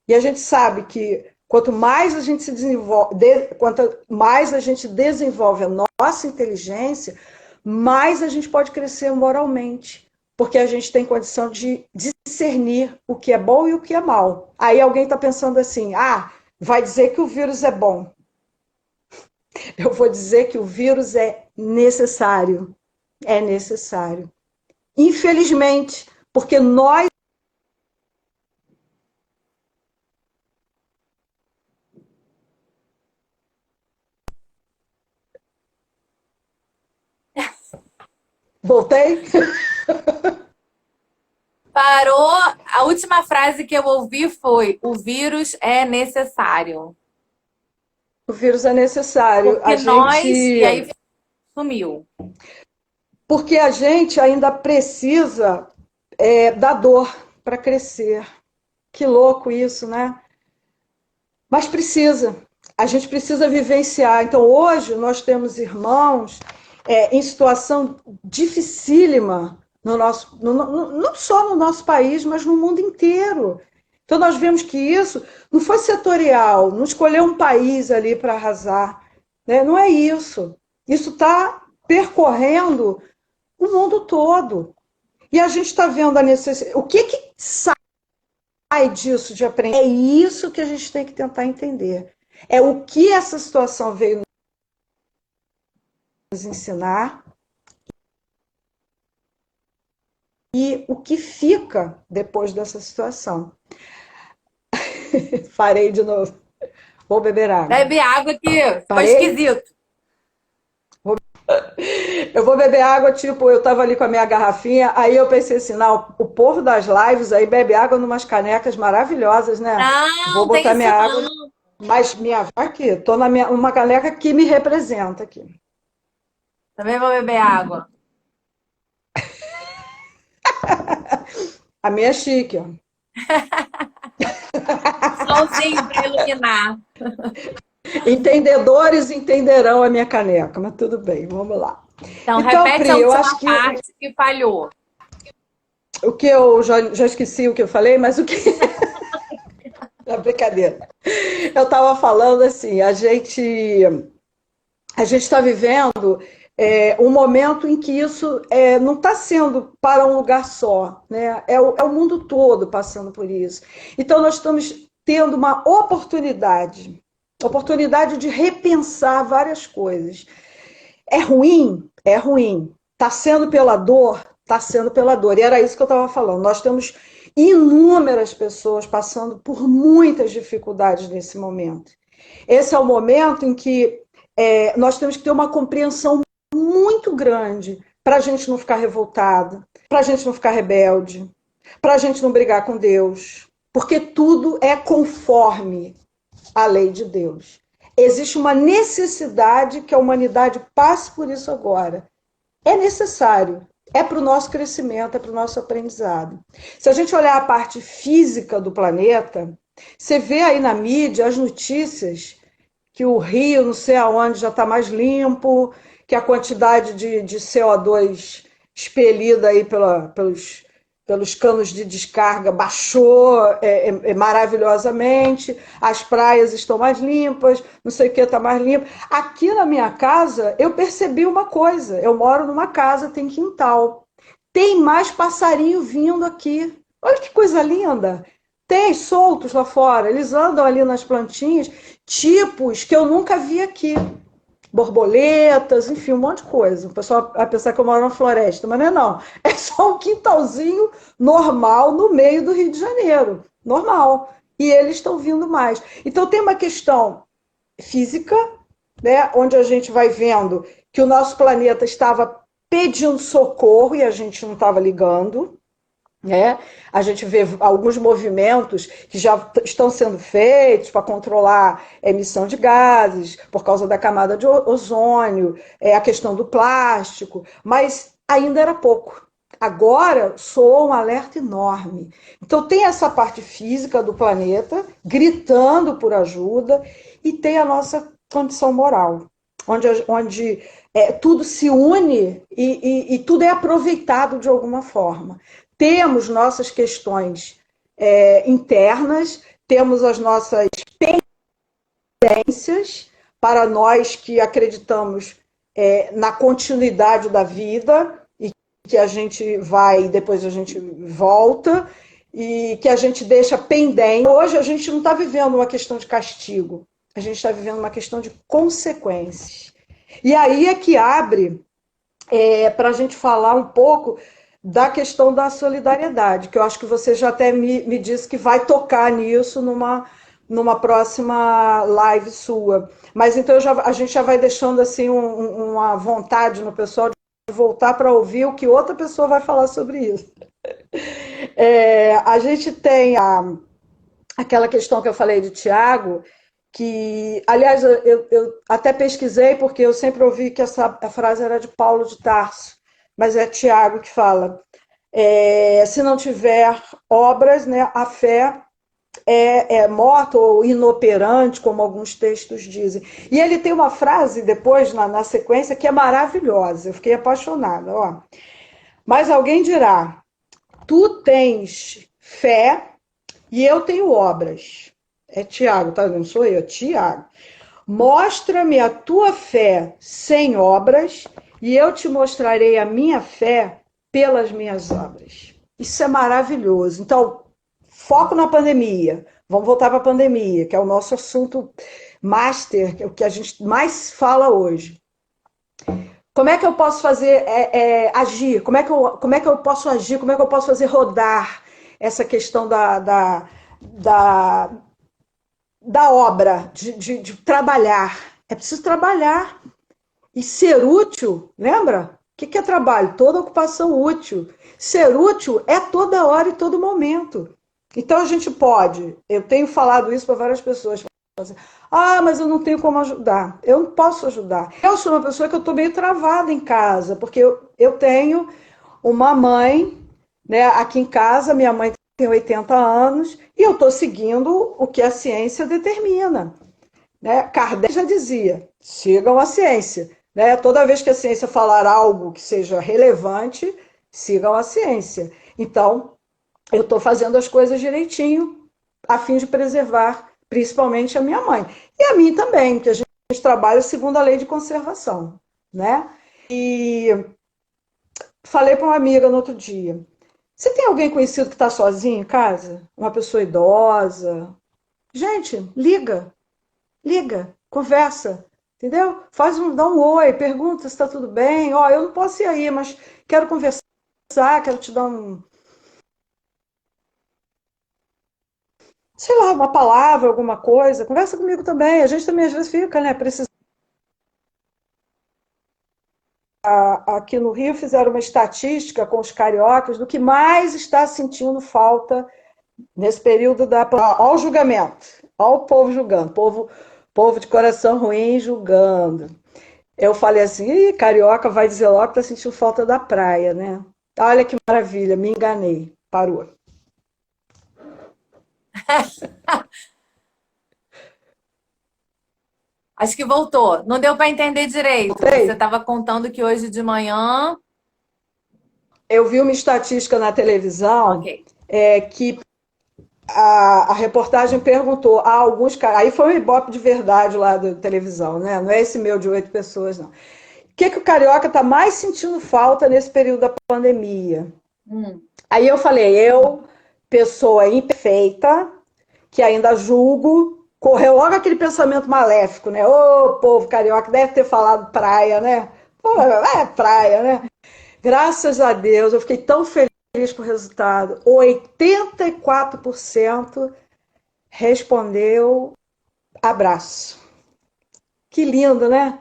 E a gente sabe que quanto mais a gente se desenvolve, quanto mais a gente desenvolve a nossa inteligência, mais a gente pode crescer moralmente, porque a gente tem condição de discernir o que é bom e o que é mal. Aí alguém está pensando assim, vai dizer que o vírus é bom. Eu vou dizer que o vírus é necessário. É necessário. Infelizmente, porque nós voltei? Parou. A última frase que eu ouvi foi: o vírus é necessário. O vírus é necessário. Porque nós. E aí sumiu. Porque a gente ainda precisa da dor para crescer. Que louco isso, né? Mas precisa. A gente precisa vivenciar. Então, hoje, nós temos irmãos em situação dificílima, não só no nosso país, mas no mundo inteiro. Então, nós vemos que isso não foi setorial, não escolheu um país ali para arrasar. Né? Não é isso. Isso está percorrendo o mundo todo. E a gente está vendo a necessidade. O que sai disso de aprender? É isso que a gente tem que tentar entender. É o que essa situação veio nos ensinar e o que fica depois dessa situação. Parei de novo. Vou beber água. Bebe água que ficou esquisito. Eu vou beber água, tipo, eu tava ali com a minha garrafinha, aí eu pensei assim, não, o povo das lives aí bebe água numas canecas maravilhosas, né? Não, vou botar minha água, não. mas aqui, tô uma caneca que me representa aqui. Também vou beber água. A minha é chique, ó. Solzinho para iluminar. Entendedores entenderão a minha caneca, mas tudo bem, vamos lá. Então repete Pri, a eu última acho parte que falhou. O que eu já esqueci o que eu falei, mas o que. É brincadeira. Eu estava falando assim, a gente está vivendo um momento em que isso não está sendo para um lugar só, né? É o mundo todo passando por isso. Então nós estamos tendo uma oportunidade de repensar várias coisas. É ruim? É ruim. Está sendo pela dor? Está sendo pela dor. E era isso que eu estava falando. Nós temos inúmeras pessoas passando por muitas dificuldades nesse momento. Esse é o momento em que nós temos que ter uma compreensão muito grande para a gente não ficar revoltado, para a gente não ficar rebelde, para a gente não brigar com Deus, porque tudo é conforme a lei de Deus. Existe uma necessidade que a humanidade passe por isso agora. É necessário. É para o nosso crescimento, é para o nosso aprendizado. Se a gente olhar a parte física do planeta, você vê aí na mídia as notícias que o rio, não sei aonde, já está mais limpo, que a quantidade de CO2 expelida aí pelos canos de descarga baixou maravilhosamente, as praias estão mais limpas, não sei o que está mais limpo. Aqui na minha casa, eu percebi uma coisa, eu moro numa casa, tem quintal, tem mais passarinho vindo aqui. Olha que coisa linda! Tem soltos lá fora, eles andam ali nas plantinhas, tipos que eu nunca vi aqui. Borboletas, enfim, um monte de coisa. O pessoal vai pensar que eu moro na floresta, mas não é não. É só um quintalzinho normal no meio do Rio de Janeiro. Normal. E eles estão vindo mais. Então tem uma questão física, né, onde a gente vai vendo que o nosso planeta estava pedindo socorro e a gente não estava ligando, né? A gente vê alguns movimentos que já estão sendo feitos para controlar a emissão de gases, por causa da camada de ozônio, a questão do plástico, mas ainda era pouco. Agora soou um alerta enorme. Então tem essa parte física do planeta gritando por ajuda e tem a nossa condição moral, onde tudo se une e tudo é aproveitado de alguma forma. Temos nossas questões internas, temos as nossas pendências para nós que acreditamos na continuidade da vida e que a gente vai e depois a gente volta e que a gente deixa pendente. Hoje a gente não está vivendo uma questão de castigo, a gente está vivendo uma questão de consequências. E aí é que abre para a gente falar um pouco da questão da solidariedade, que eu acho que você já até me disse que vai tocar nisso numa próxima live sua. Mas então a gente já vai deixando assim uma vontade no pessoal de voltar para ouvir o que outra pessoa vai falar sobre isso. A gente tem aquela questão que eu falei de Tiago, que, aliás, eu até pesquisei, porque eu sempre ouvi que a frase era de Paulo de Tarso, mas é Tiago que fala. Se não tiver obras, né, a fé é morta ou inoperante, como alguns textos dizem. E ele tem uma frase depois, na sequência, que é maravilhosa. Eu fiquei apaixonada. Ó. Mas alguém dirá, tu tens fé e eu tenho obras. É Tiago, tá? Não sou eu, é Tiago. Mostra-me a tua fé sem obras e eu te mostrarei a minha fé pelas minhas obras. Isso é maravilhoso. Então, foco na pandemia. Vamos voltar para a pandemia, que é o nosso assunto master, que é o que a gente mais fala hoje. Como é que eu posso fazer agir? Como é que eu posso agir? Como é que eu posso fazer rodar essa questão da obra, de trabalhar? É preciso trabalhar e ser útil, lembra? O que é trabalho? Toda ocupação útil. Ser útil é toda hora e todo momento. Então a gente pode, eu tenho falado isso para várias pessoas, mas eu não tenho como ajudar. Eu não posso ajudar. Eu sou uma pessoa que eu estou meio travada em casa, porque eu tenho uma mãe, né, aqui em casa, minha mãe tem 80 anos, e eu estou seguindo o que a ciência determina. Né? Kardec já dizia, sigam a ciência. Né? Toda vez que a ciência falar algo que seja relevante, sigam a ciência. Então, eu estou fazendo as coisas direitinho, a fim de preservar principalmente a minha mãe. E a mim também, que a gente trabalha segundo a lei de conservação. Né? E falei para uma amiga no outro dia, você tem alguém conhecido que está sozinho em casa? Uma pessoa idosa? Gente, liga, conversa, entendeu? Dá um oi, pergunta se está tudo bem. Ó, eu não posso ir aí, mas quero conversar, quero te dar sei lá, uma palavra, alguma coisa. Conversa comigo também. A gente também às vezes fica, né? Aqui no Rio fizeram uma estatística com os cariocas do que mais está sentindo falta nesse período da pandemia. Olha o julgamento, olha o povo julgando, povo de coração ruim julgando. Eu falei assim, carioca vai dizer logo que está sentindo falta da praia, né? Olha que maravilha, me enganei, parou. Acho que voltou. Não deu para entender direito. Você Voltei. estava contando que hoje de manhã. Eu vi uma estatística na televisão Ok. que a reportagem perguntou a alguns caras, aí foi um ibope de verdade lá da televisão, né? Não é esse meu de 8 pessoas, não. O que o carioca está mais sentindo falta nesse período da pandemia? Aí eu falei, pessoa imperfeita, que ainda julgo, correu logo aquele pensamento maléfico, né? Ô, povo carioca, deve ter falado praia, né? Pô, praia, né? Graças a Deus, eu fiquei tão feliz com o resultado. 84% respondeu abraço. Que lindo, né?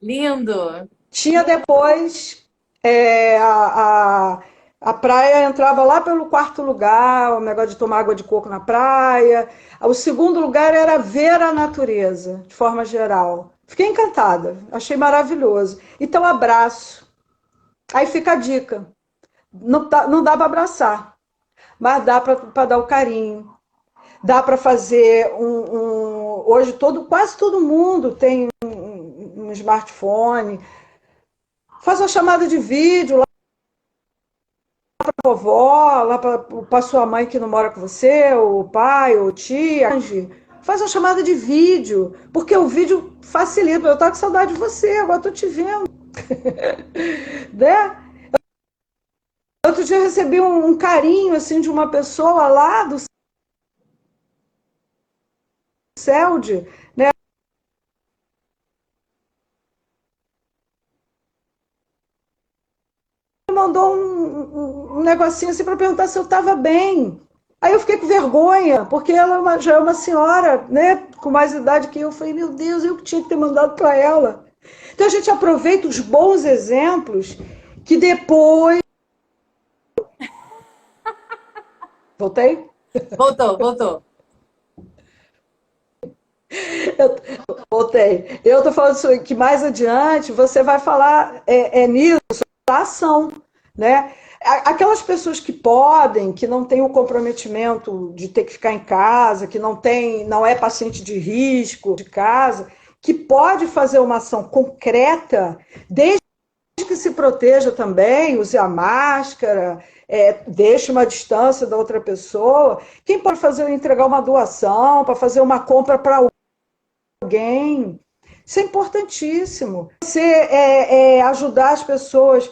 Lindo. Tinha depois É, a praia entrava lá pelo quarto lugar, o negócio de tomar água de coco na praia. O segundo lugar era ver a natureza, de forma geral. Fiquei encantada, achei maravilhoso. Então, abraço. Aí fica a dica. Não dá para abraçar, mas dá para dar o carinho. Dá para fazer hoje quase todo mundo tem um smartphone. Faz uma chamada de vídeo lá para a vovó, lá para sua mãe que não mora com você, o pai, ou tia. Faz uma chamada de vídeo, porque o vídeo facilita. Eu estava com saudade de você, agora estou te vendo. Né? Outro dia eu recebi um carinho assim de uma pessoa lá do CELD, né? Mandou um negocinho assim para perguntar se eu estava bem. Aí eu fiquei com vergonha, porque ela já é uma senhora, né, com mais idade que eu. Eu falei, meu Deus, eu que tinha que ter mandado para ela. Então a gente aproveita os bons exemplos que depois. Voltei? Voltou, voltou. Eu, voltei. Eu estou falando isso, que mais adiante você vai falar nisso, da ação, né? Aquelas pessoas que podem, que não têm o comprometimento de ter que ficar em casa, que não é paciente de risco de casa, que pode fazer uma ação concreta, desde que se proteja também, use a máscara, deixe uma distância da outra pessoa. Quem pode fazer entregar uma doação, para fazer uma compra para alguém? Isso é importantíssimo. Você ajudar as pessoas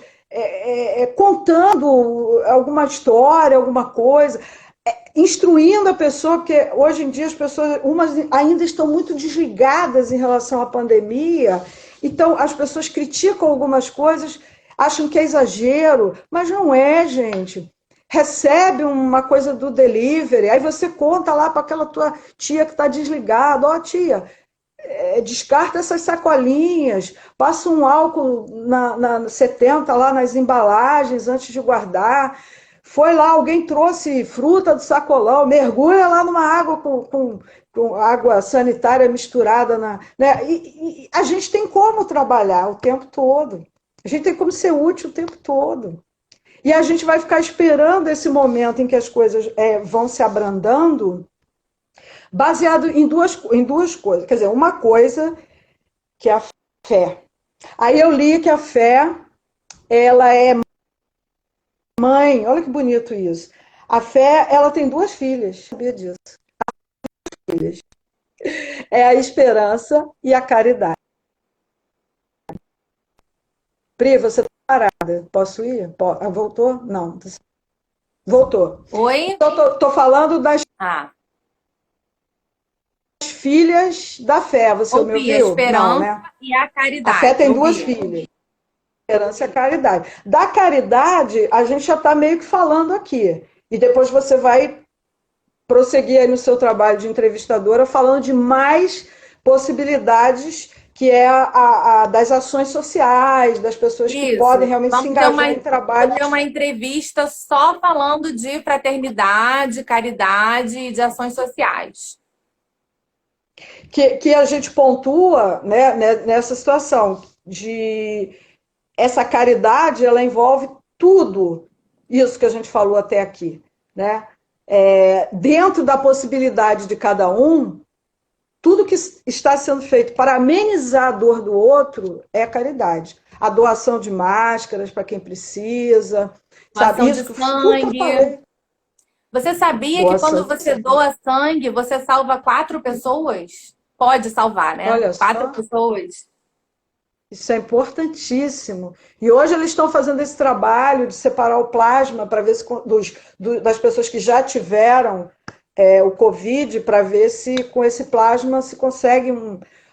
contando alguma história, alguma coisa, instruindo a pessoa, porque hoje em dia as pessoas, umas ainda estão muito desligadas em relação à pandemia, então as pessoas criticam algumas coisas, acham que é exagero, mas não é, gente. Recebe uma coisa do delivery, aí você conta lá para aquela tua tia que está desligada, ó tia, descarta essas sacolinhas, passa um álcool na 70 lá nas embalagens antes de guardar. Foi lá, alguém trouxe fruta do sacolão, mergulha lá numa água com água sanitária misturada né? E a gente tem como trabalhar o tempo todo. A gente tem como ser útil o tempo todo. E a gente vai ficar esperando esse momento em que as coisas vão se abrandando, baseado em duas coisas. Quer dizer, uma coisa que é a fé. Aí eu li que a fé, ela é mãe, olha que bonito isso. A fé, ela tem duas filhas, sabia disso? Filhas. É a esperança e a caridade. Pri, você está parada? Posso ir? Voltou? Não. Voltou. Oi? Tô falando das Ah, filhas da fé. Você me ouvi a ouviu? Não, esperança né? e a A fé caridade, tem duas ouvi. filhas. Esperança e a caridade. Da caridade, a gente já está meio que falando aqui. E depois você vai prosseguir aí no seu trabalho de entrevistadora falando de mais possibilidades, que é das ações sociais, das pessoas que podem Isso. realmente se Vamos ter engajar em vou ter trabalhos uma entrevista só falando de fraternidade, caridade e de ações sociais. que a gente pontua, né, nessa situação de essa caridade, ela envolve tudo isso que a gente falou até aqui, né? Dentro da possibilidade de cada um, tudo que está sendo feito para amenizar a dor do outro é caridade. A doação de máscaras para quem precisa, sabe? Doação Isso de que tudo que eu sangue. falei. Você sabia que quando Doação de você sangue. doa sangue, você salva 4 pessoas? Pode salvar, né? Olha Quatro só, pessoas. isso é importantíssimo. E hoje eles estão fazendo esse trabalho de separar o plasma para ver se das pessoas que já tiveram o Covid, para ver se com esse plasma se consegue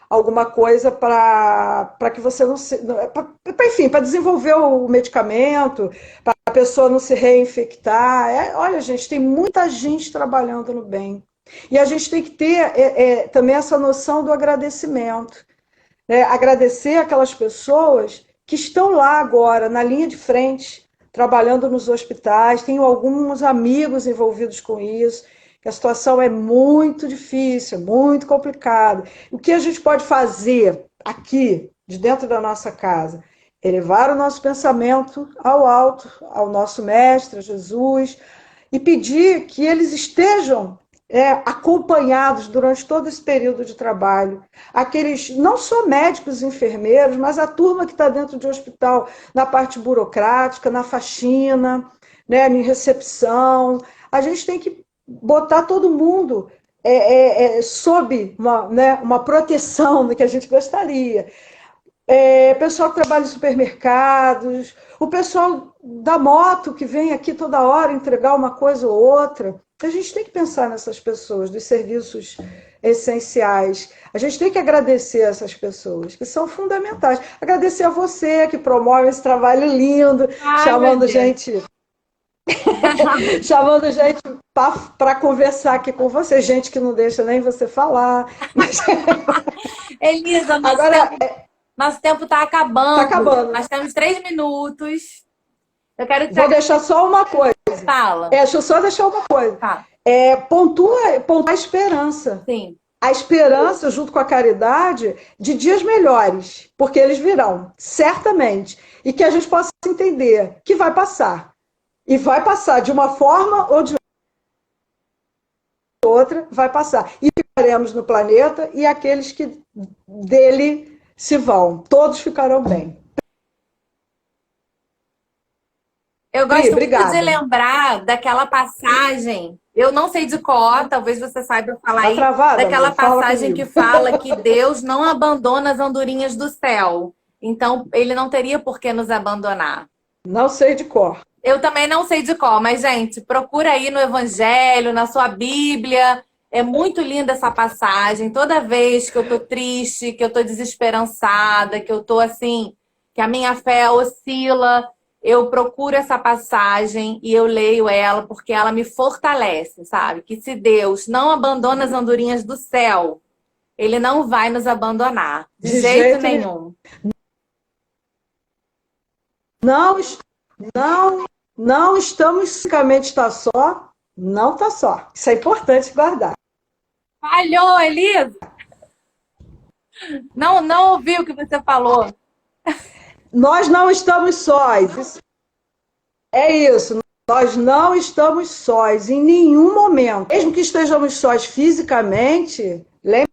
alguma coisa para que você não se. Enfim, para desenvolver o medicamento, para a pessoa não se reinfectar. Olha, gente, tem muita gente trabalhando no bem. E a gente tem que ter também essa noção do agradecimento, né? Agradecer aquelas pessoas que estão lá agora, na linha de frente, trabalhando nos hospitais. Tenho alguns amigos envolvidos com isso, que a situação é muito difícil, muito complicada. O que a gente pode fazer aqui, de dentro da nossa casa? Elevar o nosso pensamento ao alto, ao nosso Mestre, Jesus, e pedir que eles estejam acompanhados durante todo esse período de trabalho. Aqueles, não só médicos e enfermeiros, mas a turma que está dentro de hospital, na parte burocrática, na faxina, né, em recepção. A gente tem que botar todo mundo sob uma proteção do que a gente gostaria. Pessoal que trabalha em supermercados, o pessoal da moto que vem aqui toda hora entregar uma coisa ou outra. A gente tem que pensar nessas pessoas, dos serviços essenciais. A gente tem que agradecer essas pessoas, que são fundamentais. Agradecer a você, que promove esse trabalho lindo, chamando gente chamando gente para conversar aqui com você, gente que não deixa nem você falar. Mas... Elisa, nosso tempo está acabando. Tá acabando. Nós temos 3 minutos. Eu quero que Vou deixar só uma coisa. Fala. Deixa eu só deixar uma coisa. Tá. Pontua a esperança. Sim. A esperança, junto com a caridade, de dias melhores, porque eles virão, certamente. E que a gente possa entender que vai passar. E vai passar de uma forma ou de outra, vai passar. E ficaremos no planeta e aqueles que dele se vão. Todos ficarão bem. Eu gosto muito de lembrar daquela passagem, eu não sei de cor, talvez você saiba falar aí, daquela passagem que fala que Deus não abandona as andorinhas do céu. Então, ele não teria por que nos abandonar. Não sei de cor. Eu também não sei de cor, mas, gente, procura aí no Evangelho, na sua Bíblia. É muito linda essa passagem. Toda vez que eu tô triste, que eu tô desesperançada, que eu tô assim, que a minha fé oscila, eu procuro essa passagem e eu leio ela porque ela me fortalece, sabe? Que se Deus não abandona as andorinhas do céu, ele não vai nos abandonar. De jeito nenhum. Não estamos fisicamente está só, não está só. Isso é importante guardar. Falhou, Elisa! Não ouvi o que você falou. Nós não estamos sós. É isso. Nós não estamos sós em nenhum momento. Mesmo que estejamos sós fisicamente, lembrem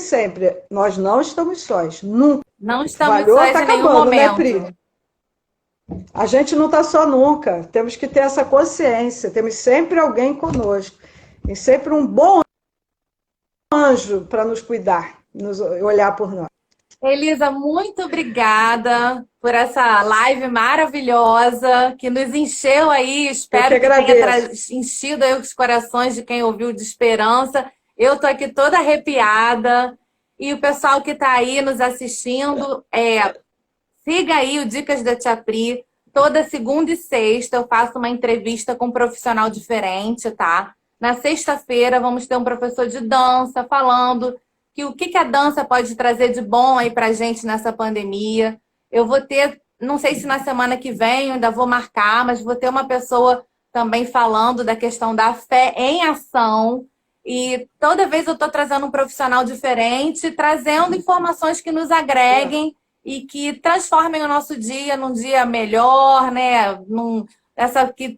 sempre, nós não estamos sós. Nunca. Não estamos sós em nenhum momento. Né, Pri? A gente não está só nunca. Temos que ter essa consciência. Temos sempre alguém conosco. Tem sempre um bom anjo para nos cuidar, nos olhar por nós. Elisa, muito obrigada por essa live maravilhosa que nos encheu aí. Espero que tenha enchido aí os corações de quem ouviu de esperança. Eu tô aqui toda arrepiada. E o pessoal que está aí nos assistindo, siga aí o Dicas da Tia Pri. Toda segunda e sexta eu faço uma entrevista com um profissional diferente, tá? Na sexta-feira vamos ter um professor de dança falando que o que a dança pode trazer de bom aí pra gente nessa pandemia. Eu vou ter, não sei se na semana que vem, eu ainda vou marcar, mas vou ter uma pessoa também falando da questão da fé em ação. E toda vez eu estou trazendo um profissional diferente, trazendo informações que nos agreguem e que transformem o nosso dia num dia melhor, né?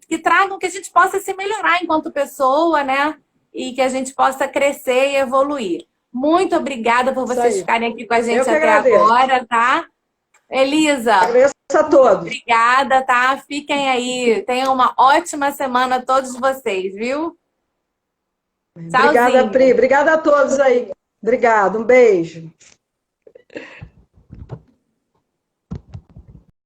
Que tragam que a gente possa se melhorar enquanto pessoa, né? E que a gente possa crescer e evoluir. Muito obrigada por vocês ficarem aqui com a gente até agora, tá? Elisa, agradeço a todos. Obrigada, tá? Fiquem aí. Tenham uma ótima semana todos vocês, viu? Obrigada, Pri. Obrigada a todos aí. Obrigada. Um beijo.